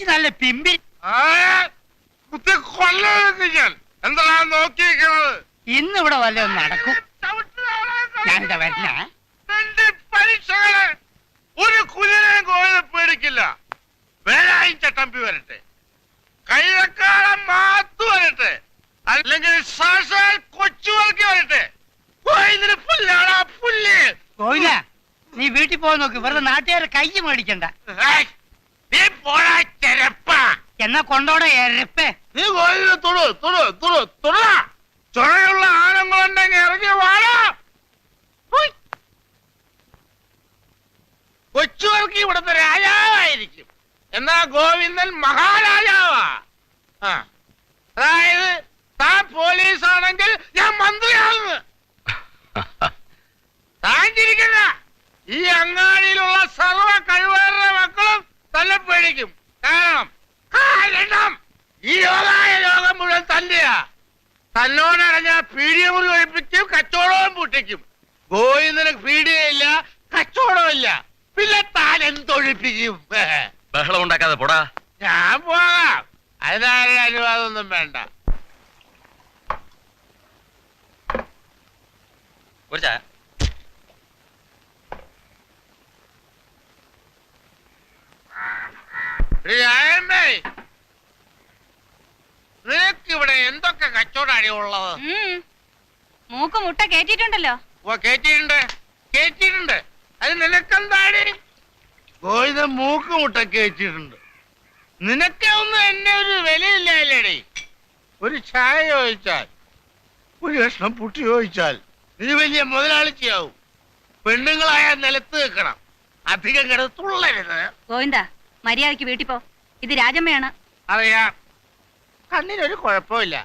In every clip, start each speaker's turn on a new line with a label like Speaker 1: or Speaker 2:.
Speaker 1: ഇച്ചി നല്ല പിമ്പി.
Speaker 2: ഞാൻ എന്താ നോക്കിയിരിക്കുന്നത്?
Speaker 1: ഇന്ന് ഇവിടെ വല്ലതും നടക്കും. ഞാനിതാ വരണ.
Speaker 2: പരീക്ഷകള് ഒരു കുതിരയും കോഴിനെ പേടിക്കില്ല. വേലായും ചട്ടമ്പി വരട്ടെ, കൈതക്കാലം മാത്തു വരട്ടെ, അല്ലെങ്കിൽ സാക്ഷാൽ കൊച്ചുവർക്ക് വരട്ടെ. പുല്ലാടാ പുല്ല്.
Speaker 1: കോയില, നീ വീട്ടിൽ പോയി നോക്ക്. വെറുതെ നാട്ടുകാരെ കൈ മേടിക്കണ്ട.
Speaker 2: നീ പോടാ ചെരപ്പ.
Speaker 1: എന്നാ കൊണ്ടോടെ എരപ്പേ.
Speaker 2: നീ കോയിലിനെ ചുഴയുള്ള ആനങ്ങളുണ്ടെങ്കിൽ ഇറങ്ങി വാടാ. കൊച്ചുവർക്ക് ഇവിടുത്തെ രാജാവായിരിക്കും, എന്നാ ഗോവിന്ദൻ മഹാരാജാവാ. അതായത് താൻ പോലീസ് ആണെങ്കിൽ ഞാൻ മന്ത്രിയാണെന്ന്. താൻ ചിരിക്കണ്ട. ഈ അങ്ങാടിയിലുള്ള സർവ കഴിവേറുടെ മക്കളും തന്നെ പേടിക്കും. കാരണം ഈ ലോകം മുഴുവൻ തന്നെയാ. തന്നോടറിഞ്ഞ പീഡിയമുറി ഒഴിപ്പിക്കും, കച്ചവടവും പൂട്ടിക്കും. ഗോവിന്ദന് പീഡിയയില്ല, കച്ചവടമില്ല, പിന്നെ താൻ എന്തൊഴിപ്പിക്കും?
Speaker 3: ബഹളം ഉണ്ടാക്കാതെ പോടാ.
Speaker 2: ഞാൻ പോകാം, അതിനാരുടെ അനുവാദമൊന്നും വേണ്ട.
Speaker 3: ഒരു ചായ.
Speaker 2: നിനക്ക് ഇവിടെ എന്തൊക്കെ കച്ചവടമാണ് ഉള്ളത്?
Speaker 4: മൂക്ക് മുട്ട കേറ്റിട്ടുണ്ടല്ലോ.
Speaker 2: ഓ, കേറ്റിട്ടുണ്ട്. അത് നിനക്കെന്താടി? ഗോവിന്ദൻ മൂക്ക് മുട്ട കേറ്റിട്ടുണ്ട്. നിനക്കൊന്നും എന്നെ ഒരു വിലയില്ലേടി. ഒരു ചായ ചോദിച്ചാൽ, ഒരു കഷ്ണം പുട്ടി ചോദിച്ചാൽ നീ വലിയ മുതലാളിച്ചിയാവും. പെണ്ണുങ്ങളായ നിലത്ത് വെക്കണം, അധികം കിടത്തുള്ളരുത്.
Speaker 4: ഗോവിന്ദ, മര്യാദക്ക് വീട്ടിൽ പോ. ഇത് രാജമ്മയാണ്.
Speaker 2: അറിയാം, കണ്ണിനൊരു കുഴപ്പമില്ല.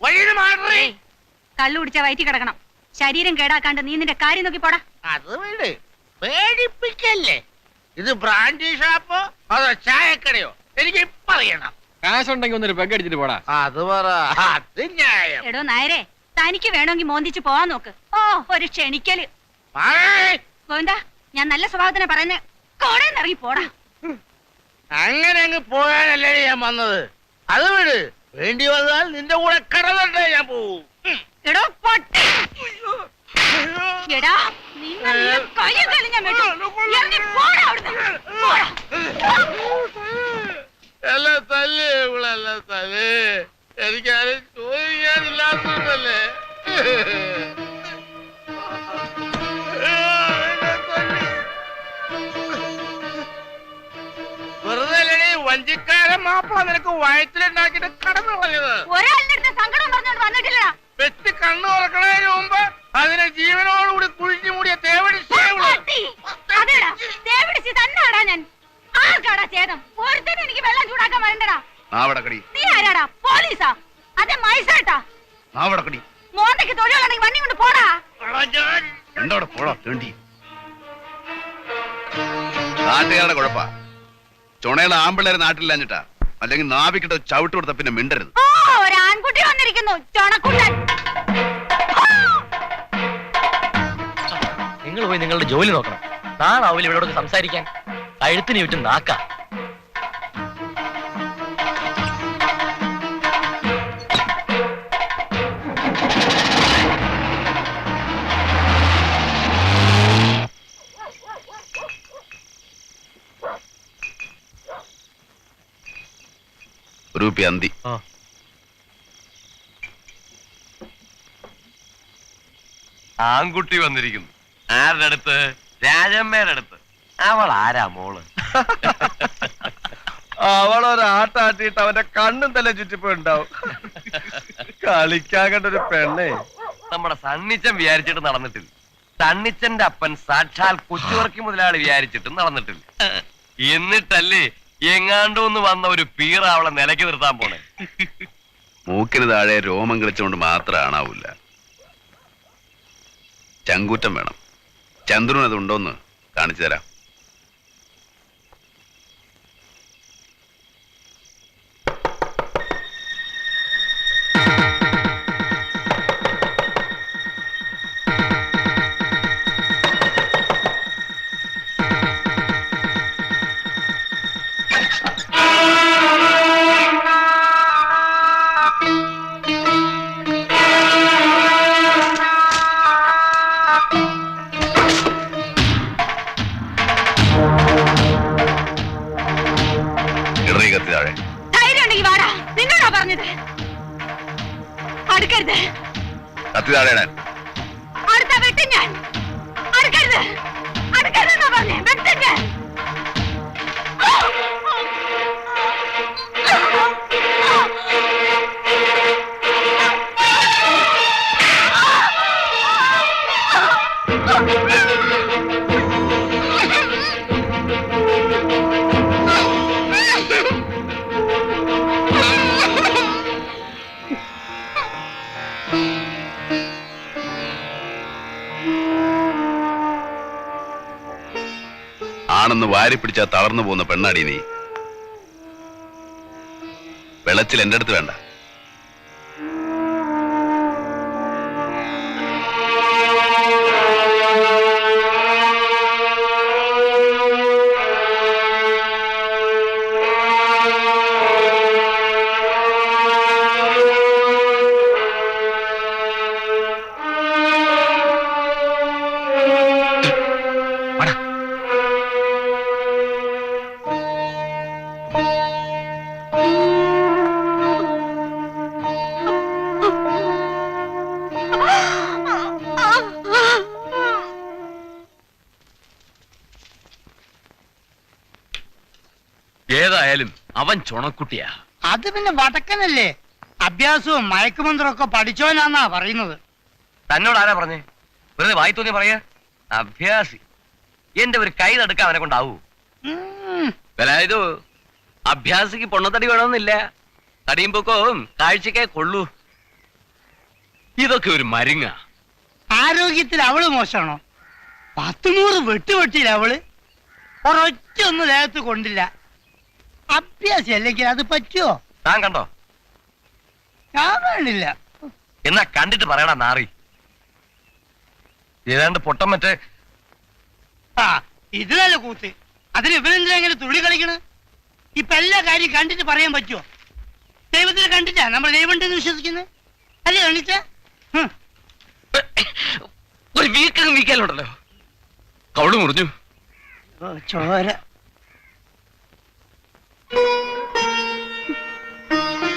Speaker 2: വഴിയിൽ മാറി.
Speaker 4: കള്ളു കുടിച്ച വയറ്റി കിടക്കണം. ശരീരം കേടാക്കാണ്ട് നീ നിന്റെ കാര്യം നോക്കി പോടാ.
Speaker 2: അത് വീട് പേടിപ്പിക്കല്ലേ. ഇത് ബ്രാൻഡി ഷാപ്പോ അതോ ചായക്കടയോ? എനിക്ക് ഇപ്പൊ അറിയണം.
Speaker 3: കാശുണ്ടെങ്കിൽ ഒന്നൊരു പെഗ് അടിച്ചിട്ട് പോടാ.
Speaker 2: അത് പറ, അത് ന്യായം.
Speaker 4: എടോ നായരെ, തനിക്ക് വേണമെങ്കിൽ മോന്തിച്ച് പോവാൻ നോക്ക്. ഓ, ഒരു ക്ഷണിക്കല്. ഗോവിന്ദ, ഞാൻ നല്ല സ്വഭാവത്തിനെ പറയുന്നേ. കോടേന്ന് ഇറങ്ങി പോടാ.
Speaker 2: അങ്ങനെ അങ്ങ് പോകാനല്ലേ ഞാൻ വന്നത്. അത് വീട് വേണ്ടി വന്നാൽ നിന്റെ കൂടെ കടന്നേ ഞാൻ പോവും.
Speaker 4: എടോ പൊട്ടി. എടാ, നിന്നെ കയ്യും കാലും ഞാൻ വെട്ടും. ഇറങ്ങി പോടാ അവിടുന്ന്. പോടാ.
Speaker 2: എല്ലാം തല്ലേ ഇവളെല്ലാം തല്ലേ. എനിക്കാരും ചോദിക്കാനില്ലാത്തതല്ലേ. വെറുതെ വഞ്ചിക്കാരൻ മാപ്പ നിനക്ക് വയറ്റിലുണ്ടാക്കിട്ട് കടന്നു കളഞ്ഞത്.
Speaker 4: ഒരാളുടെ സങ്കടം പറഞ്ഞോണ്ട് വന്നിട്ടില്ല.
Speaker 2: വെച്ച് കണ്ണു തുറക്കണതിന് മുമ്പ് അതിനെ ജീവനോടുകൂടി കുഴിഞ്ഞു മൂടിയ
Speaker 4: തന്നെയാടാ ഞാൻ. ആർക്കാടാ ചേതം? ഒരുത്തനും എനിക്ക് വെള്ളം ചൂടാക്കാൻ വരണ്ടടാ. നീ ആരാടാ? പോലീസാ? അതെ, മൈസേട്ടാ. മോന്തയ്ക്ക് തൊഴിലുണ്ടെങ്കിൽ വണ്ടി കൊണ്ട് പോടാ.
Speaker 5: നാട്ടുകാരുടെ കുഴപ്പ. ചുണയുള്ള ആമ്പിള്ളേരെ നാട്ടിലില്ലാഞ്ഞിട്ടാ. അല്ലെങ്കിൽ നാവിക്കിട്ട് ചവിട്ട് കൊടുത്ത പിന്നെ മിണ്ടരുത്.
Speaker 4: ഓ, ഒരു ആൺകുട്ടി വന്നിരിക്കുന്നു, ചുണക്കുട്ടൻ.
Speaker 3: നിങ്ങൾ പോയി നിങ്ങളുടെ ജോലി നോക്കണം. നാളാവില്ല ഇവരോട് സംസാരിക്കാൻ. കഴുത്തിന് ചുറ്റും നാക്ക.
Speaker 5: രൂപി അന്തി.
Speaker 3: ആൺകുട്ടി വന്നിരിക്കുന്നു. ആരുടെ അടുത്ത്? രാജമ്മയുടെ അടുത്ത്. അവൾ ആരാ മോള്?
Speaker 6: അവളൊരാട്ടാട്ടിട്ട് അവന്റെ കണ്ണും തല ചുറ്റിപ്പോണ്ടാവും. കളിക്കാൻ കണ്ടൊരു പെണ്ണേ.
Speaker 3: നമ്മുടെ സണ്ണിച്ചൻ വിചാരിച്ചിട്ട് നടന്നിട്ടില്ല. സണ്ണിച്ചന്റെ അപ്പൻ സാക്ഷാൽ കൊച്ചുവർക്കി മുതലാളി വിചാരിച്ചിട്ടും നടന്നിട്ടില്ല. എന്നിട്ടല്ലേ എങ്ങാണ്ടോന്ന് വന്ന ഒരു പീറ അവളെ നിലയ്ക്ക് നിർത്താൻ പോണേ.
Speaker 5: മൂക്കിന് താഴെ രോമം കളിച്ചുകൊണ്ട് മാത്രം ആണാവൂല. ചങ്കൂറ്റം വേണം. ചന്ദ്രൻ അതുണ്ടോന്ന് കാണിച്ചു തരാം. താഴെ.
Speaker 4: ധൈര്യം ഉണ്ടെങ്കിൽ വാടാ, നിന്നോടാ പറഞ്ഞത്. അടുക്കരുത്.
Speaker 5: കത്തി താഴെ ഇടാൻ.
Speaker 4: അടുത്ത വെട്ടും ഞാൻ. അടുക്കരുത്, അടുക്കരുതെന്നാ പറഞ്ഞേ. വെട്ടും ഞാൻ.
Speaker 5: ആണെന്ന് വാരി പിടിച്ചാ തളർന്നു പോകുന്ന പെണ്ണാടി നീ. വെളച്ചിൽ എന്റെ അടുത്ത് വേണ്ട.
Speaker 3: ഏതായാലും അവൻ ചുണക്കുട്ടിയാ.
Speaker 1: അത് പിന്നെ വടക്കനല്ലേ, അഭ്യാസവും മയക്കുമന്ത്രവും ഒക്കെ പഠിച്ചവനാന്നാ പറയുന്നത്.
Speaker 3: തന്നോട് ആരാ പറഞ്ഞേ? വെറുതെ വായി തോന്നി പറയാ. അഭ്യാസി. എന്റെ ഒരു കൈ നടുക്കാൻ അവനെ കൊണ്ടാവൂ. ഇത് അഭ്യാസിക്ക് പൊണ്ണത്തടി വേണമെന്നില്ല. തടിയും പൊക്കവും കാഴ്ചക്കേ കൊള്ളൂ. ഇതൊക്കെ ഒരു മരുങ്ങ.
Speaker 1: ആരോഗ്യത്തിൽ അവള് മോശമാണോ? 10-100 വെട്ടുവെട്ടിയില്ല അവള്. ഒരൊറ്റ ഒന്നും ദേഹത്ത് കൊണ്ടില്ല. അഭ്യാസി അല്ലെങ്കിൽ അത് പറ്റുമോ?
Speaker 3: താൻ കണ്ടോ?
Speaker 1: ഞാൻ കാണില്ല.
Speaker 3: എന്നാ കണ്ടിട്ട് പറയടാ നാറി. ഏതാണ്ട് പൊട്ടം മറ്റേ.
Speaker 1: ആ ഇത് നല്ല കൂത്ത്. അതിന് ഇവരെന്തിനാ ഇങ്ങനെ തുള്ളി കളിക്കണ്? ഇപ്പൊ എല്ലാ കാര്യം കണ്ടിട്ട് പറയാൻ പറ്റുമോ? ദൈവത്തിനെ കണ്ടിട്ടാ നമ്മൾ ദൈവം ഉണ്ടെന്ന് വിശ്വസിക്കുന്നത് അല്ലേ കാണിച്ച?
Speaker 3: ഒരു വീക്കാലുണ്ടല്ലോ. കവള് മുറിഞ്ഞു.
Speaker 1: ചോര.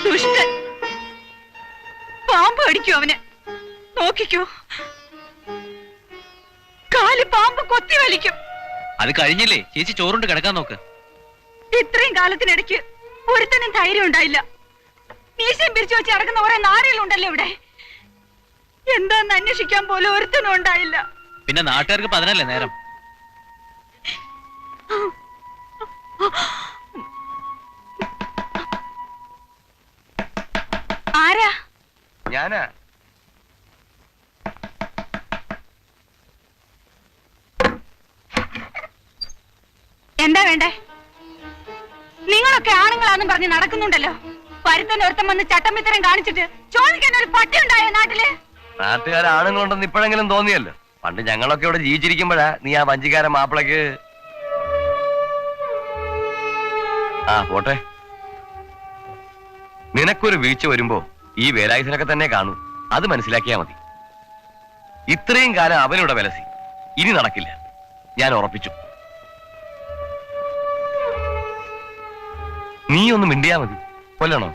Speaker 4: ദുഷ്ടൻ. പാമ്പ് അടിക്കൂ അവന്. നോക്കിക്കോ, കാല് പാമ്പ് കൊത്തി വലിക്കും.
Speaker 7: അത് കഴിഞ്ഞില്ലേ ചേച്ചി, ചോറുണ്ട് കിടക്കാൻ നോക്ക്.
Speaker 4: ഇത്രയും കാലത്തിനിടയ്ക്ക് ഒരുത്തനും ധൈര്യം ഉണ്ടായില്ല. മീശയും പിരിച്ചു വെച്ച് നടക്കുന്ന കുറെ നാരികളുണ്ടല്ലോ ഇവിടെ. എന്താന്ന് അന്വേഷിക്കാൻ പോലും ഒരുത്തനും ഉണ്ടായില്ല.
Speaker 7: പിന്നെ നാട്ടുകാർക്ക് 10 അല്ലേ നേരം.
Speaker 4: ആരാ?
Speaker 3: ഞാനാ.
Speaker 4: എന്താ വേണ്ടേ? നിങ്ങളൊക്കെ ആണുങ്ങളാന്നും പറഞ്ഞ് നടക്കുന്നുണ്ടല്ലോ. പരുത്തൻ ഒരുത്തം വന്ന് ചട്ടമ്പിത്തരം കാണിച്ചിട്ട് ചോദിക്കാൻ ഒരു പട്ടി ഉണ്ടായോ നാട്ടില്?
Speaker 3: നാട്ടുകാരാണുങ്ങളുണ്ടെന്ന് ഇപ്പോഴെങ്കിലും തോന്നിയല്ലോ. പണ്ട് ഞങ്ങളൊക്കെ ഇവിടെ ജീവിച്ചിരിക്കുമ്പോഴാ നീ ആ വഞ്ചിക്കാരൻ മാപ്പിളക്ക്. ആ പോട്ടെ. നിനക്കൊരു വീഴ്ച വരുമ്പോ ഈ വേലായുധനൊക്കെ തന്നെ കാണൂ. അത് മനസ്സിലാക്കിയാ മതി. ഇത്രയും കാലം അവനിവിടെ വിലസി. ഇനി നടക്കില്ല, ഞാൻ ഉറപ്പിച്ചു. നീ ഒന്ന് മിണ്ടിയാ മതി. കൊല്ലണോ?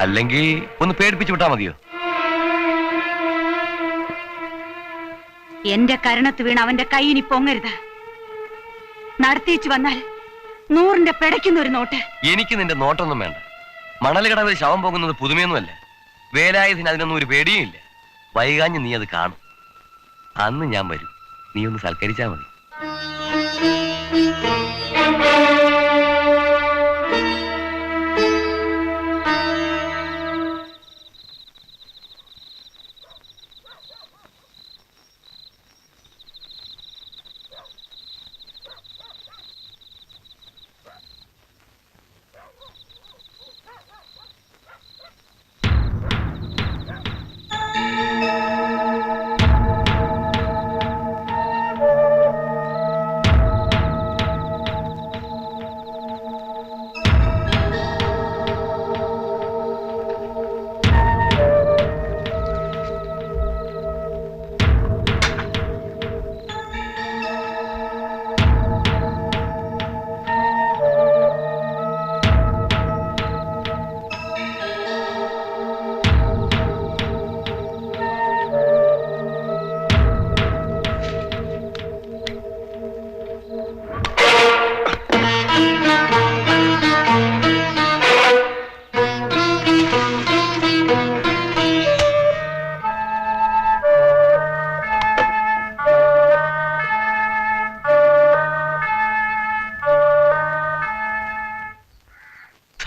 Speaker 3: അല്ലെങ്കിൽ ഒന്ന് പേടിപ്പിച്ചു വിട്ടാ മതിയോ?
Speaker 4: എന്റെ കരണത്ത് വീണ് അവന്റെ കൈ ഇനി പൊങ്ങരുത്. നടത്തിച്ചു വന്നാൽ 100ന്റെ പിടയ്ക്കുന്ന ഒരു നോട്ട്.
Speaker 3: എനിക്ക് നിന്റെ നോട്ടൊന്നും വേണ്ട. മണൽ കടവിൽ ശവം പോകുന്നത് പുതുമയൊന്നുമല്ല. വേലായുധന് അതിനൊന്നും ഒരു പേടിയും ഇല്ല. വൈകാഞ്ഞ് നീ അത് കാണും. അന്ന് ഞാൻ വരും. നീ ഒന്ന് സൽക്കരിച്ചാ മതി.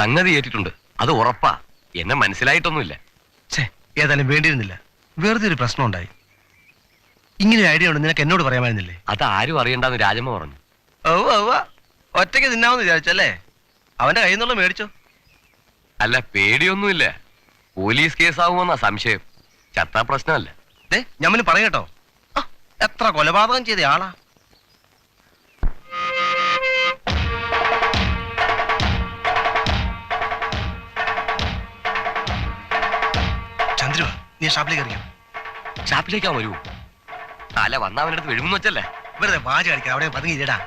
Speaker 3: സംഗതി ഏറ്റിട്ടുണ്ട്, അത് ഉറപ്പാ. എന്നെ മനസ്സിലായിട്ടൊന്നുമില്ല.
Speaker 6: ഏതായാലും വേണ്ടിയിരുന്നില്ല. വെറുതെ ഒരു പ്രശ്നം ഉണ്ടായി. ഇങ്ങനെ ഒരു ഐഡിയ ഉണ്ട് നിനക്ക് എന്നോട് പറയാമായിരുന്നില്ലേ?
Speaker 3: അത് ആരും അറിയണ്ടെന്ന് രാജമ്മ പറഞ്ഞു.
Speaker 6: ഒറ്റയ്ക്ക് തിന്നാമെന്ന് വിചാരിച്ചല്ലേ? അവന്റെ കയ്യിൽ നിന്നുള്ള മേടിച്ചോ?
Speaker 3: അല്ല, പേടിയൊന്നുമില്ല. പോലീസ് കേസാവുമെന്നാ സംശയം. ചത്താ പ്രശ്നമല്ല.
Speaker 6: ഞമ്മന് പറയട്ടോ, എത്ര കൊലപാതകം ചെയ്ത ആളാ. ചന്ദ്രു, നീ ഷാപ്പിലേക്ക് അറിയാം.
Speaker 3: ഷാപ്പിലേക്കാ വരൂ. അല്ല, വന്ന അവൻ്റെ അടുത്ത് വിഴുമെന്ന് വെച്ചല്ലേ.
Speaker 6: വെറുതെ വാച കളിക്കാം, അവിടെ പതുങ്ങിയിടാ.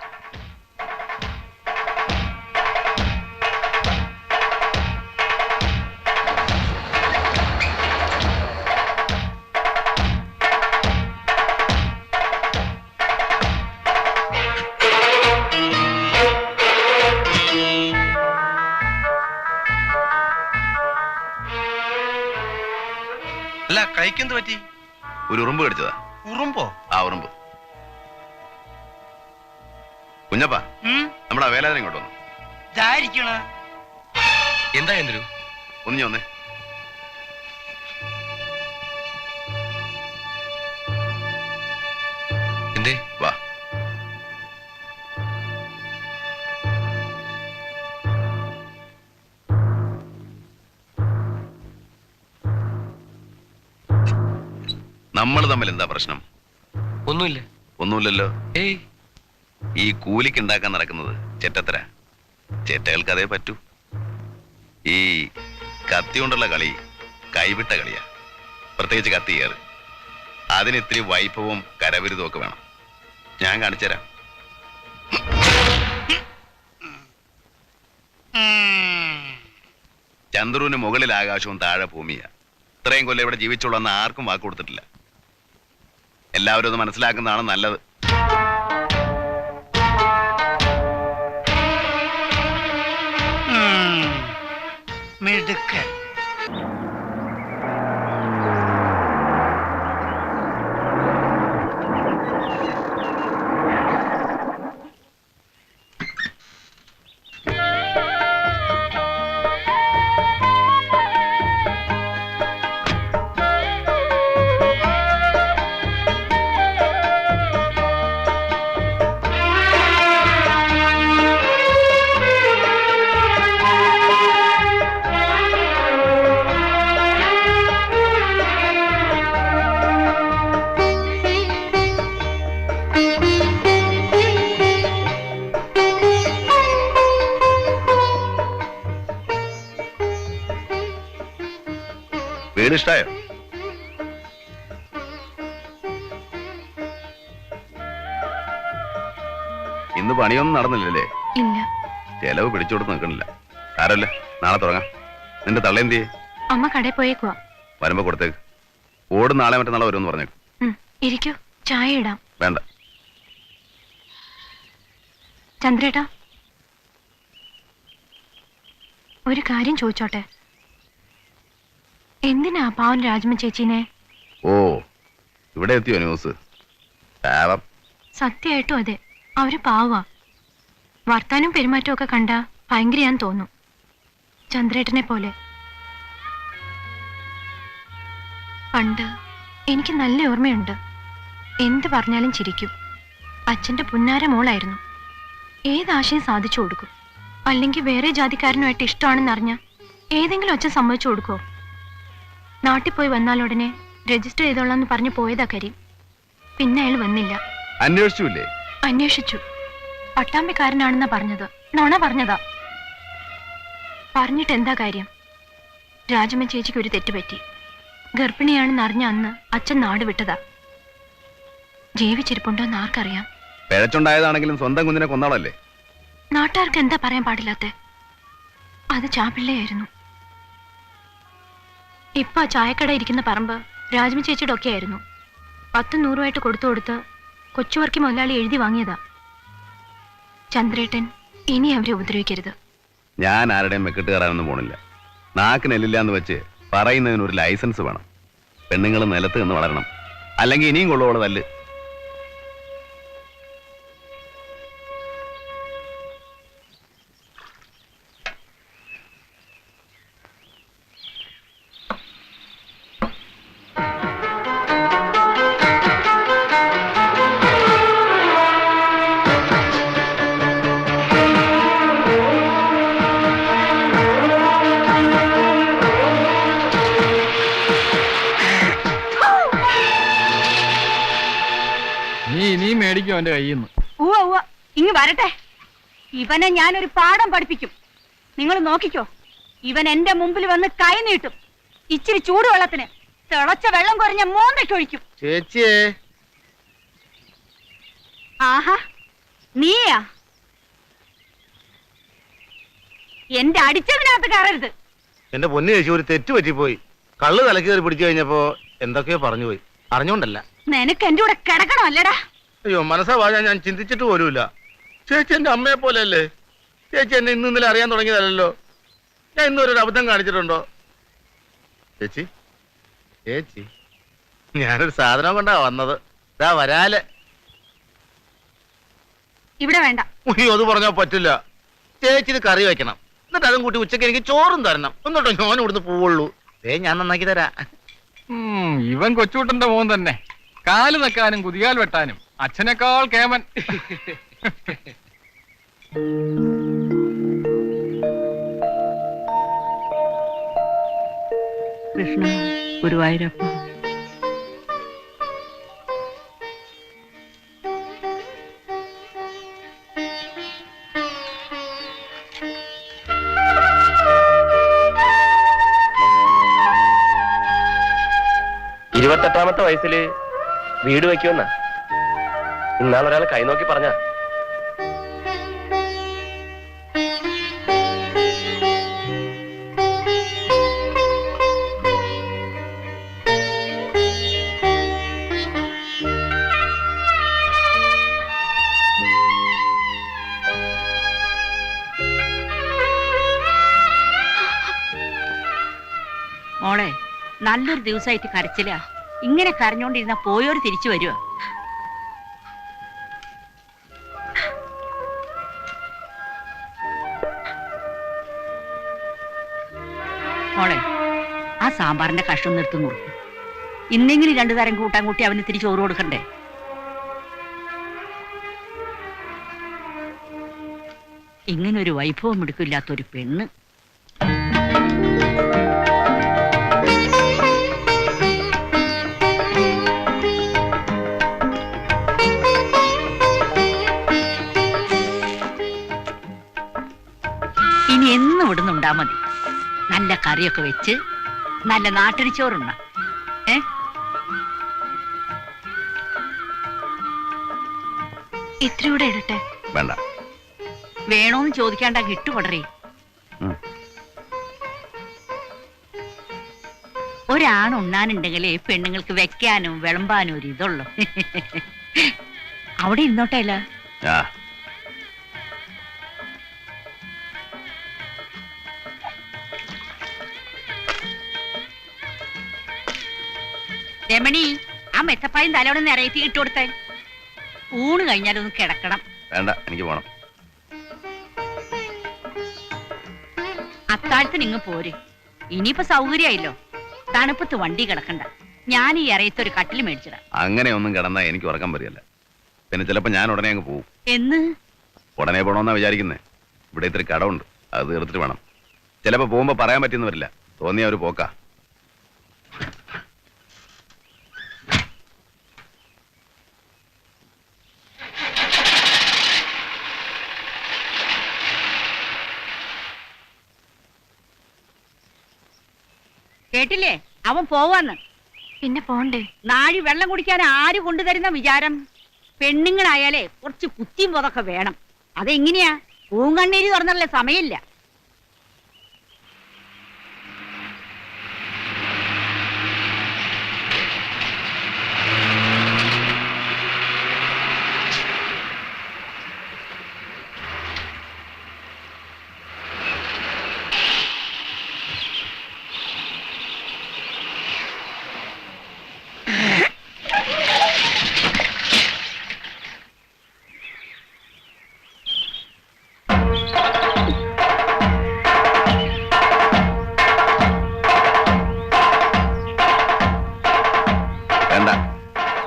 Speaker 6: അല്ല, കൈക്കെന്ത് പറ്റി?
Speaker 5: ഒരു ഉറുമ്പ് കടിച്ചതാ.
Speaker 6: ഉറുമ്പോ?
Speaker 5: ആ ഉറുമ്പ്. കുഞ്ഞപ്പാ, നമ്മുടെ വേലാതിനെ ഇങ്ങോട്ട് വന്നു.
Speaker 1: ഇതായിരിക്കണ
Speaker 3: എന്താ എന്തൊരു
Speaker 5: ഒന്ന് ഞാൻ വന്നേ.
Speaker 3: എന്തേ?
Speaker 5: വാ. നമ്മൾ തമ്മിൽ എന്താ പ്രശ്നം?
Speaker 3: ഒന്നുമില്ല.
Speaker 5: ഒന്നുമില്ലല്ലോ.
Speaker 3: ഏയ്,
Speaker 5: ഈ കൂലിക്ക് ഉണ്ടാക്കാൻ നടക്കുന്നത് ചെറ്റത്തര. ചെറ്റകൾക്ക് അതേ പറ്റൂ. ഈ കത്തി കൊണ്ടുള്ള കളി കൈവിട്ട കളിയാ. പ്രത്യേകിച്ച് കത്തി കയറ്. അതിന് ഇത്തിരി വൈഭവവും കരവിരുതും ഒക്കെ വേണം. ഞാൻ കാണിച്ചുതരാം. ചന്ദ്രുവിന് മുകളിൽ ആകാശവും താഴെ ഭൂമിയാ. ഇത്രയും കൊല്ലം ഇവിടെ ജീവിച്ചുള്ളെന്ന് ആർക്കും വാക്ക് കൊടുത്തിട്ടില്ല. എല്ലാവരും അത് മനസ്സിലാക്കുന്നതാണ് നല്ലത്.
Speaker 1: മിടുക്കൻ.
Speaker 5: വീട് ഇഷ്ടായോ? ഇന്ന് പണിയൊന്നും നടന്നില്ലല്ലേ?
Speaker 4: ഇല്ല.
Speaker 5: ചെലവ് പിടിച്ചോട്ട് നിൽക്കണില്ല. സാരല്ല, നാളെ തുടങ്ങാം. നിന്റെ തള്ളേന്തിയെ?
Speaker 4: അമ്മ കടയിൽ പോയേക്കുവാ.
Speaker 5: വരുമ്പോ കൊടുത്തേക്ക്. ഓട് നാളെ മറ്റന്നാളെ വരുമെന്ന് പറഞ്ഞേക്ക്.
Speaker 4: ഇരിക്കൂ, ചായ ഇടാം.
Speaker 5: വേണ്ട.
Speaker 4: ചന്ദ്രേട്ടാ, ഒരു കാര്യം ചോദിച്ചോട്ടെ? എന്തിനാ പാവൻ രാജമ്മ ചേച്ചീനെ?
Speaker 5: ഓ, ഇവിടെ എത്തിയോ ന്യൂസ്? പാവം.
Speaker 4: സത്യമായിട്ടും അതെ, അവര് പാവാ. വർത്താനും പെരുമാറ്റവും ഒക്കെ കണ്ട ഭയങ്കരയാന്ന് തോന്നും, ചന്ദ്രേട്ടനെ പോലെ. പണ്ട് എനിക്ക് നല്ല ഓർമ്മയുണ്ട്. എന്ത് പറഞ്ഞാലും ചിരിക്കും. അച്ഛന്റെ പുന്നാര മോളായിരുന്നു. ഏതാശയം സാധിച്ചു കൊടുക്കും. അല്ലെങ്കിൽ വേറെ ജാതിക്കാരനുമായിട്ട് ഇഷ്ടമാണെന്നറിഞ്ഞ ഏതെങ്കിലും അച്ഛൻ സമ്മതിച്ചു കൊടുക്കുമോ? നാട്ടിൽ പോയി വന്നാലുടനെ രജിസ്റ്റർ ചെയ്തോളാന്ന് പറഞ്ഞു പോയതാ കരീം. പിന്നെ അയാൾ വന്നില്ല.
Speaker 5: അന്വേഷിച്ചില്ലേ?
Speaker 4: അന്വേഷിച്ചു. പട്ടാമ്പിക്കാരനാണെന്നാ പറഞ്ഞത്. നുണ പറഞ്ഞതാ. പറഞ്ഞിട്ട് എന്താ കാര്യം? രാജമ്മ ചേച്ചിക്ക് ഒരു തെറ്റുപറ്റി. ഗർഭിണിയാണെന്ന് അറിഞ്ഞ അന്ന് അച്ഛൻ നാട് വിട്ടതാ. ജീവിച്ചിരിപ്പുണ്ടോന്ന് ആർക്കറിയാം?
Speaker 5: പിഴച്ചുണ്ടായതാണെങ്കിലും സ്വന്തം കുഞ്ഞിനെ കൊന്നാളല്ലേ?
Speaker 4: നാട്ടുകാർക്ക് എന്താ പറയാൻ പാടില്ലാത്ത? അത് ചാപ്പിള്ളയായിരുന്നു. ഇപ്പൊ ആ ചായക്കട ഇരിക്കുന്ന പറമ്പ് രാജമ്മ ചേച്ചിയുടെ ഒക്കെ ആയിരുന്നു. 10-100 കൊടുത്ത് കൊച്ചുവർക്കി മുതലാളി എഴുതി വാങ്ങിയതാ. ചന്ദ്രേട്ടൻ ഇനി അവരെ ഉപദ്രവിക്കരുത്.
Speaker 5: ഞാൻ ആരുടെയും മെക്കിട്ട് കയറാനൊന്നും പോണില്ല. നാക്കിനെല്ലില്ല എന്ന് വെച്ച് പറയുന്നതിന് ഒരു ലൈസൻസ് വേണം. പെണ്ണുങ്ങൾ നിലത്ത് നിന്ന് വളരണം, അല്ലെങ്കിൽ ഇനിയും കൊള്ളുവോളെ തല്ല്.
Speaker 8: മേടിക്കും അവന്റെ കയ്യിൽ നിന്ന്.
Speaker 4: ഉവ്വ ഇങ്ങ് വരട്ടെ. ഇവനെ ഞാനൊരു പാഠം പഠിപ്പിക്കും. നിങ്ങൾ നോക്കിക്കോ. ഇവൻ എന്റെ മുമ്പിൽ വന്ന് കൈ നീട്ടും. ഇച്ചിരി ചൂടുവെള്ളത്തിന് തിളച്ച വെള്ളം കുറഞ്ഞ മോന്തയ്ക്കൊഴിക്കും.
Speaker 2: ചേച്ചിയേ.
Speaker 4: ആഹാ, നീയാ? എന്റെ അടിച്ചതിനകത്ത് കയറരുത്.
Speaker 2: എന്റെ പൊന്നു ചേച്ചി, ഒരു തെറ്റ് പറ്റിപ്പോയി. കള്ള് തലക്ക് കയറി പിടിച്ചു കഴിഞ്ഞപ്പോ എന്തൊക്കെയോ പറഞ്ഞു പോയി. അറിഞ്ഞോണ്ടല്ല.
Speaker 4: നിനക്ക് എന്റെ കൂടെ കിടക്കണോ അല്ലടാ?
Speaker 2: അയ്യോ, മനസ്സാ വാഴ ഞാൻ ചിന്തിച്ചിട്ട് പോലുമില്ല. ചേച്ചി എന്റെ അമ്മയെ പോലെ അല്ലേ? ചേച്ചി എന്നെ ഇന്നലെ അറിയാൻ തുടങ്ങിയതല്ലോ. ഞാൻ ഇന്നൊരു അബദ്ധം കാണിച്ചിട്ടുണ്ടോ? ചേച്ചി ചേച്ചി, ഞാനൊരു സാധനം കൊണ്ടാ വന്നത്. ഇതാ വരാല്.
Speaker 4: ഇവിടെ വേണ്ട.
Speaker 2: അയ്യോ, അത് പറഞ്ഞാ പറ്റില്ല. ചേച്ചി ഇത് കറി വെക്കണം. എന്നിട്ട് അതും കൂട്ടി ഉച്ചക്ക് എനിക്ക് ചോറും തരണം. എന്നിട്ടോ ഞാൻ ഇവിടുന്ന് പോവുള്ളൂ. ഞാൻ നന്നാക്കി തരാ.
Speaker 8: ഇവൻ കൊച്ചുകൂട്ടന്റെ മോൻ തന്നെ. കാല് വെക്കാനും കുതികാൽ വെട്ടാനും അച്ഛനേക്കാൾ കേമൻ.
Speaker 4: കൃഷ്ണ ഗുരുവായൂരപ്പ.
Speaker 3: ഇരുപത്തെട്ടാമത്തെ വയസ്സില് വീട് വെക്കുമെന്ന ഇന്നാളൊരാൾ കൈനോക്കി പറഞ്ഞ.
Speaker 4: മോളെ, നല്ലൊരു ദിവസമായിട്ട് കരച്ചില്ല. ഇങ്ങനെ കരഞ്ഞോണ്ടിരുന്ന പോയോര് തിരിച്ചു വരുവോ? മോളെ, ആ സാമ്പാറിന്റെ കഷ്ണം നിർത്തി മുറുക്കും. ഇന്നെങ്കിലും രണ്ടു തരം കൂട്ടാൻ കൂട്ടി അവന് ഇത്തിരി ചോറ് കൊടുക്കണ്ടേ? ഇങ്ങനൊരു വൈഭവം എടുക്കില്ലാത്തൊരു പെണ്ണ്. ഇനി എന്നും ഇടുന്നുണ്ടാ മതി. നല്ല കറിയൊക്കെ വെച്ച് നല്ല നാട്ടിൽ ചോറുണ്ണ. ഇത്രയൂടെ ഇടട്ടെ?
Speaker 5: വേണ്ട.
Speaker 4: വേണോന്ന് ചോദിക്കാണ്ട കിട്ടുകൊടറേ. ഒരാണുണ്ണാനുണ്ടെങ്കിലേ പെണ്ണുങ്ങൾക്ക് വെക്കാനും വിളമ്പാനും ഒരു ഇതുള്ളൂ. അവിടെ ഇരുന്നോട്ടെ അല്ല. രമണി, ആ മെത്തപ്പായും തലയോടെ നിറയത്തി ഇട്ട് കൊടുത്തേ. ഊണ് കഴിഞ്ഞാലൊന്ന് കിടക്കണം.
Speaker 5: വേണ്ട, എനിക്ക് പോണം.
Speaker 4: അത്താഴത്തിന് ഇങ്ങ് പോര്. ഇനിയിപ്പോ സൗകര്യമായില്ലോ. തണുപ്പത്ത് വണ്ടി കിടക്കണ്ട. ഞാൻ ഈ ഇറയത്തൊരു കട്ടിൽ മേടിച്ചിടാം.
Speaker 5: അങ്ങനെ ഒന്നും കിടന്നാ എനിക്ക് ഉറക്കം വരികയല്ല. പിന്നെ ചിലപ്പോ ഞാൻ ഉടനെ അങ്ങ് പോവും.
Speaker 4: എന്ന്?
Speaker 5: ഉടനെ പോണോന്നാ വിചാരിക്കുന്നേ. ഇവിടെ ഇത്തിരി കടമുണ്ട്, അത് തീർത്തിട്ട് വേണം. ചിലപ്പോ പോകുമ്പോ പറയാൻ പറ്റിയെന്ന് വരില്ല. തോന്നിയ ഒരു പോക്കാ.
Speaker 4: കേട്ടില്ലേ? അവൻ പോവാന്ന്.
Speaker 9: പിന്നെ പോണ്ടേ?
Speaker 4: നാഴി വെള്ളം കുടിക്കാൻ ആര് കൊണ്ടുതരുന്ന വിചാരം? പെണ്ണുങ്ങളായാലേ കുറച്ച് കുത്തിയും പോതൊക്കെ വേണം. അതെങ്ങനെയാ? പൂങ്കണ്ണീര് തുറന്നല്ലേ സമയമില്ല.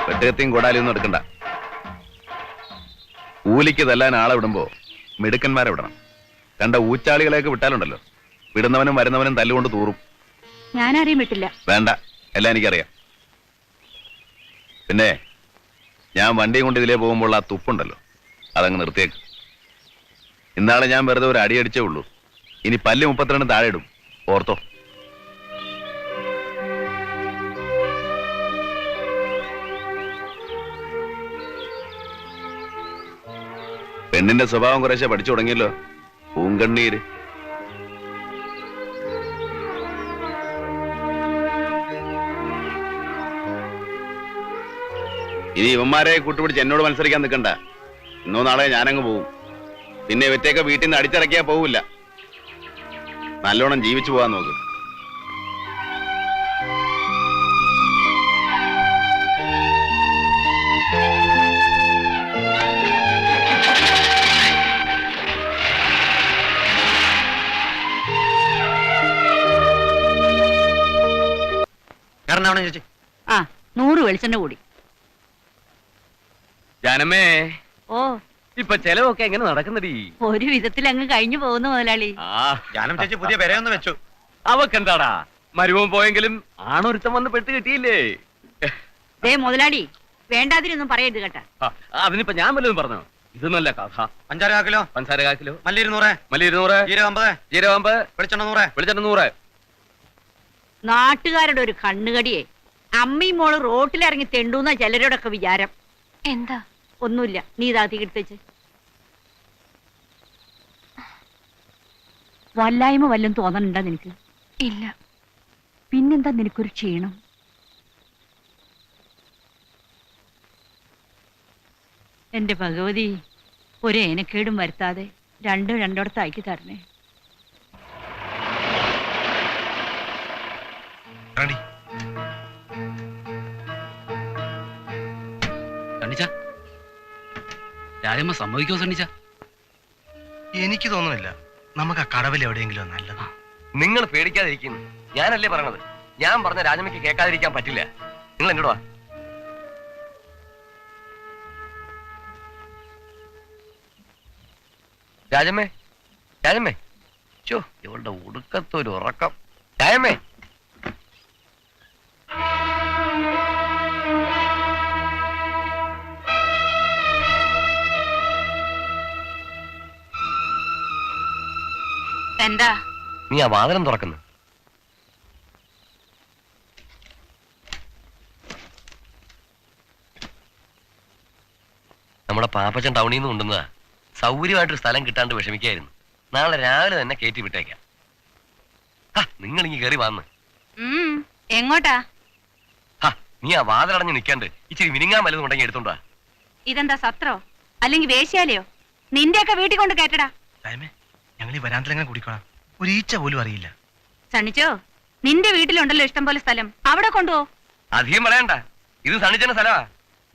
Speaker 5: വെട്ടുകത്തിയും കൊടാലിയൊന്നും എടുക്കണ്ട. കൂലിക്ക് തല്ലാൻ ആളെ വിടുമ്പോ മിടുക്കന്മാരെ വിടണം. കണ്ട ഊച്ചാളികളെയൊക്കെ വിട്ടാലുണ്ടല്ലോ, വിടുന്നവനും വരുന്നവനും തല്ലുകൊണ്ട് തൂറും.
Speaker 4: ഞാനാരെയും വിട്ടില്ല.
Speaker 5: വേണ്ട, എല്ലാം എനിക്കറിയാം. പിന്നെ ഞാൻ വണ്ടിയും കൊണ്ട് ഇതിലേ പോകുമ്പോൾ ആ തുപ്പുണ്ടല്ലോ അതങ്ങ് നിർത്തിയേക്ക്. ഇന്നാളെ ഞാൻ വെറുതെ ഒരു അടി അടിച്ചേ ഉള്ളൂ. ഇനി പല്ല് 32 താഴെ ഇടും, ഓർത്തോ. പെണ്ണിന്റെ സ്വഭാവം കുറേശ്ശെ പഠിച്ചു തുടങ്ങിയല്ലോ. പൂങ്കണ്ണീര്. ഇനി ഇവന്മാരെ കൂട്ടുപിടിച്ച് എന്നോട് മത്സരിക്കാൻ നിൽക്കണ്ട. ഇന്നോ നാളെ ഞാനങ്ങ് പോവും. പിന്നെ ഇവറ്റയൊക്കെ വീട്ടിൽ നിന്ന് അടിച്ചിറക്കിയാ പോവില്ല. നല്ലോണം ജീവിച്ചു പോവാൻ നോക്ക്.
Speaker 7: ചേച്ചി
Speaker 4: ആ 100 വെളിച്ചെണ്ണ കൂടി.
Speaker 3: ജാനമ്മേ,
Speaker 4: ഓ
Speaker 3: ഇപ്പൊ ചെലവൊക്കെ എങ്ങനെ നടക്കുന്നടി?
Speaker 4: ഒരു വിധത്തിൽ അങ്ങ് കഴിഞ്ഞു പോകുന്നു മുതലാളി.
Speaker 7: ജാനം ചേച്ചി പുതിയ പെരയൊന്ന് വെച്ചു.
Speaker 3: അവക്കെന്താടാ, മരുമോൻ പോയെങ്കിലും ആണൊരുത്തം വന്ന് പെട്ട് കിട്ടിയില്ലേ?
Speaker 4: ദേ മുതലാളി, വേണ്ടാതിരൊന്നും പറയരുത് കേട്ടാ.
Speaker 3: അതിനിപ്പോ ഞാൻ വല്ലതും പറഞ്ഞോ? ഇത് നല്ല കഥ.
Speaker 7: 5 കിലോ
Speaker 3: പഞ്ചാര 1 കിലോ,
Speaker 7: മല്ലി 200,
Speaker 3: മല്ലി 200,
Speaker 7: ജീരകം 50,
Speaker 3: ജീരകം 50,
Speaker 7: വെളിച്ചെണ്ണ 100,
Speaker 3: വെളിച്ചെണ്ണ 100.
Speaker 4: നാട്ടുകാരുടെ ഒരു കണ്ണുകടിയെ അമ്മയും മോള് റോട്ടിലിറങ്ങി തെണ്ടൂന്ന ചിലരോടൊക്കെ വിചാരം. എന്താ? ഒന്നുമില്ല, നീ ഇതാ തീർത്തേച്ച്. വല്ലായ്മ വല്ലതും തോന്നണുണ്ടാ നിനക്ക്? ഇല്ല. പിന്നെന്താ നിനക്കൊരു ക്ഷീണം? എന്റെ ഭഗവതി, ഒരു ഏനക്കേടും വരുത്താതെ രണ്ടും രണ്ടോടത്താക്കി തരണേ.
Speaker 7: സണ്ണിച്ച, രാജമ്മ സമ്മതിക്കോ സണ്ണിച്ച?
Speaker 6: എനിക്ക് തോന്നുന്നില്ല. നമുക്ക് ആ കടവിൽ എവിടെയെങ്കിലും നല്ലതാ.
Speaker 3: നിങ്ങൾ പേടിക്കാതിരിക്കുന്നു. ഞാനല്ലേ പറയണത്. ഞാൻ പറഞ്ഞ രാജമ്മയ്ക്ക് കേൾക്കാതിരിക്കാൻ പറ്റില്ല. നിങ്ങൾ എന്നോട് വാ. രാജമ്മേ, രാജമ്മേ, ചോ ഇവളുടെ ഉടുക്കത്തൊരു ഉറക്കം. രാജമ്മേ,
Speaker 4: എന്താ?
Speaker 3: നീ ആ വാതിലും തുറക്കുന്നു. നമ്മുടെ പാപ്പച്ചൻ ടൗണിൽ നിന്ന് കൊണ്ടുവന്നതാ. സൗകര്യമായിട്ടൊരു സ്ഥലം കിട്ടാണ്ട് വിഷമിക്കായിരുന്നു. നാളെ രാവിലെ തന്നെ കയറ്റി വിട്ടേക്കാം. നിങ്ങൾ ഇങ്ങ് കയറി വന്ന്.
Speaker 4: എങ്ങോട്ടാ?
Speaker 3: നീ ആ വാതിലടഞ്ഞ് നിൽക്കാണ്ട് ഇച്ചിരി മിനിങ്ങാൻ വല്ലതും ഉണ്ടെങ്കിൽ എടുത്തോണ്ടാ.
Speaker 4: ഇതെന്താ സത്രോ അല്ലെങ്കിൽ വേശ്യാലയോ? നിന്റെയൊക്കെ വീട്ടിൽ കൊണ്ട് കേട്ടടാ.
Speaker 6: ഞങ്ങൾ ഈ വരാന്തലെങ്ങനെ കുടിക്കണം? ഒരു ഈച്ച പോലും അറിയില്ല.
Speaker 4: സണ്ണിച്ചോ, നിന്റെ വീട്ടിലുണ്ടല്ലോ ഇഷ്ടം പോലെ സ്ഥലം, അവിടെ കൊണ്ടുപോ.
Speaker 3: അധികം പറയണ്ട, ഇത് സണ്ണിച്ചന്റെ സ്ഥലമാ.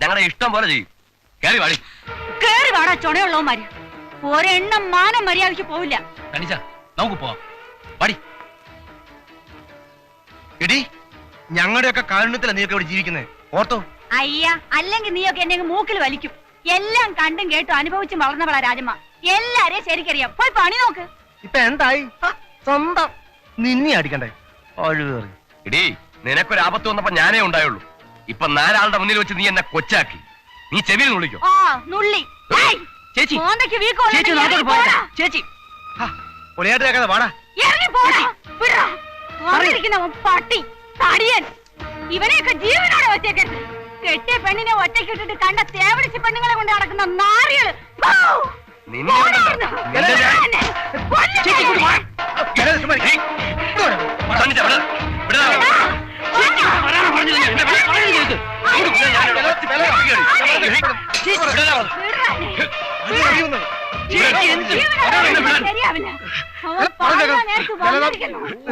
Speaker 3: ഞങ്ങളുടെ ഇഷ്ടം പോലെ ചെയ്യും. കേറി വാടി.
Speaker 4: കേറി വാടാ ചുണയുള്ളവന്മാര്. ഒരെണ്ണം മാനം മര്യാദയ്ക്ക് പോവില്ല.
Speaker 7: സണ്ണിച്ച, നമുക്ക് പോവാം. വാടി.
Speaker 6: എടി, ഞങ്ങളുടെയൊക്കെ കാരുണ്യത്തില നീയൊക്കെ ഇവിടെ ജീവിക്കുന്നത്, ഓർത്തോ?
Speaker 4: അയ്യ, അല്ലെങ്കിൽ നീയൊക്കെ എന്നെ മൂക്കിൽ വലിക്കും. എല്ലാം കണ്ടും കേട്ടും അനുഭവിച്ചും വളർന്നവളാ രാജമ്മ. എല്ലാരെയും ശരിക്കറിയാം. പോയി പണി നോക്ക്.
Speaker 6: ഇപ്പൊ എന്തായി? സ്വന്തം നിന്നെ അടിക്കണ്ടേ?
Speaker 3: എടീ, നിനക്കൊരു ആപത്ത് വന്നപ്പോ ഞാനേ ഉണ്ടായുള്ളൂ. ഇപ്പൊ 4 ആളുടെ മുന്നിൽ വെച്ച് നീ എന്നെ കൊച്ചാക്കി. നീ ചെവിയിൽ നുള്ളിക്കോ.
Speaker 4: ആ നുള്ളി.
Speaker 7: ചേച്ചി,
Speaker 4: മോന്തയ്ക്ക് വീക്കം
Speaker 7: ചേച്ചി നാട്ടോട്ട് പോയാ. ചേച്ചി
Speaker 6: പൊളിയായിട്ട് വാടാ.
Speaker 4: ഇറങ്ങി പോടാ. വിടടാ. വന്നിരിക്കുന്നവൻ പട്ടി തടിയൻ. ഇവനെയൊക്കെ ജീവനോടെ വെച്ചേക്കരുത്. കെട്ടിയ പെണ്ണിനെ ഒറ്റയ്ക്കിട്ടിട്ട് കണ്ട തേവടിച്ച് പെണ്ണുങ്ങളെ കൊണ്ട് നടക്കുന്ന നാറികള്.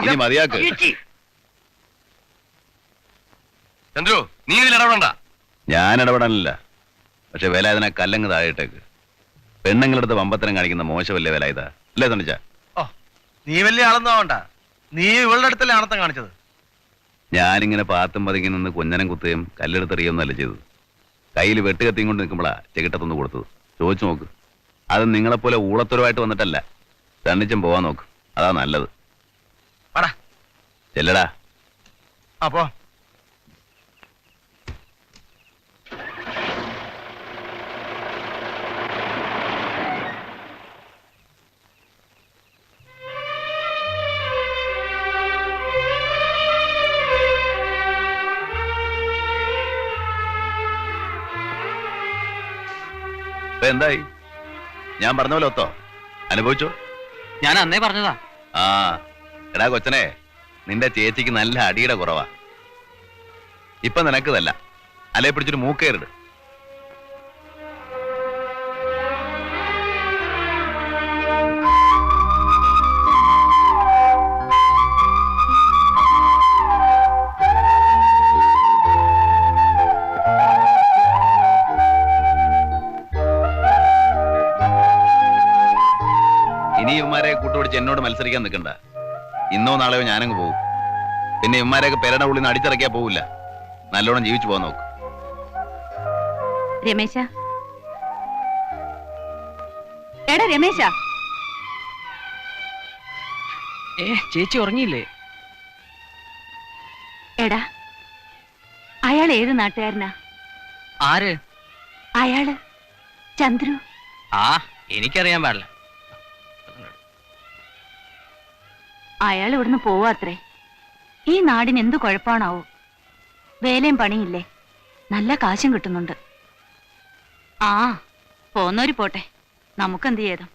Speaker 5: ഇനി മതിയാക്ക്.
Speaker 3: ചന്ദ്രു, നീ ഇതിൽ ഇടപെടണ്ട.
Speaker 5: ഞാൻ ഇടപെടാനില്ല. പക്ഷെ വില അതിനെ കല്ലങ്ങ് താഴെട്ടേക്ക്. പെണ്ണുങ്ങളടുത്ത് വമ്പത്തരം കാണിക്കുന്ന മോശമല്ലേ വില ഇതാ, അല്ലേ തണിച്ച?
Speaker 6: ഓ, നീ വലിയ ആളൊന്നാവണ്ട. നീ ഇവളുടെ അടുത്തല്ലേ ആണത്തം കാണിച്ചത്.
Speaker 5: ഞാനിങ്ങനെ പാത്തും പതുങ്ങി നിന്ന് കുഞ്ഞനം കുത്തുകയും കല്ലെടുത്തെറിയൊന്നുമല്ല ചെയ്തത്. കയ്യിൽ വെട്ടുകത്തിയും കൊണ്ട് നിൽക്കുമ്പോഴാ ചെകിട്ടത്തൊന്ന് കൊടുത്തത്. ചോദിച്ചു നോക്ക്. അത് നിങ്ങളെപ്പോലെ ഊളത്തൊരുമായിട്ട് വന്നിട്ടല്ല. തണ്ണിച്ചൻ പോവാൻ നോക്ക്, അതാ നല്ലത്. ചെല്ലടാ.
Speaker 6: അപ്പോ
Speaker 5: ഇപ്പൊ എന്തായി? ഞാൻ പറഞ്ഞ പോലെ ഒത്തോ? അനുഭവിച്ചോ?
Speaker 7: ഞാൻ അന്നേ പറഞ്ഞതാ.
Speaker 5: ആ എടാ കൊച്ചനെ, നിന്റെ ചേച്ചിക്ക് നല്ല അടിയുടെ കുറവാ. ഇപ്പൊ നിനക്കതല്ല, അല്ലെ പിടിച്ചൊരു മൂക്കേറിട്. ഇനി ഇവന്മാരെ കൂട്ടുപിടിച്ച് എന്നോട് മത്സരിക്കാൻ നിൽക്കണ്ട. ഇന്നോ നാളെയോ ഞാനങ്ങ് പോകും. പിന്നെ ഇവന്മാരെയൊക്കെ പെരട ഉള്ളിൽ നിന്ന് അടിച്ചിറക്കിയാ പോവില്ല. നല്ലോണം ജീവിച്ചു പോകാൻ നോക്ക്.
Speaker 4: രമേശ, എടാ രമേശ,
Speaker 7: ചേച്ചി ഉറങ്ങിയില്ലേ?
Speaker 4: എടാ അയാൾ ഏത് നാട്ടുകാരനാ?
Speaker 7: ആര്?
Speaker 4: അയാള് ചന്ദ്രു.
Speaker 7: ആ എനിക്കറിയാൻ പാടില്ല.
Speaker 4: അയാൾ ഇവിടുന്ന് പോവാത്രേ. ഈ നാടിന് എന്തു കുഴപ്പമാണാവോ? വേലയും പണിയില്ലേ, നല്ല കാശും കിട്ടുന്നുണ്ട്. ആ പോന്നോര് പോട്ടെ, നമുക്കെന്ത് ചെയ്തോ.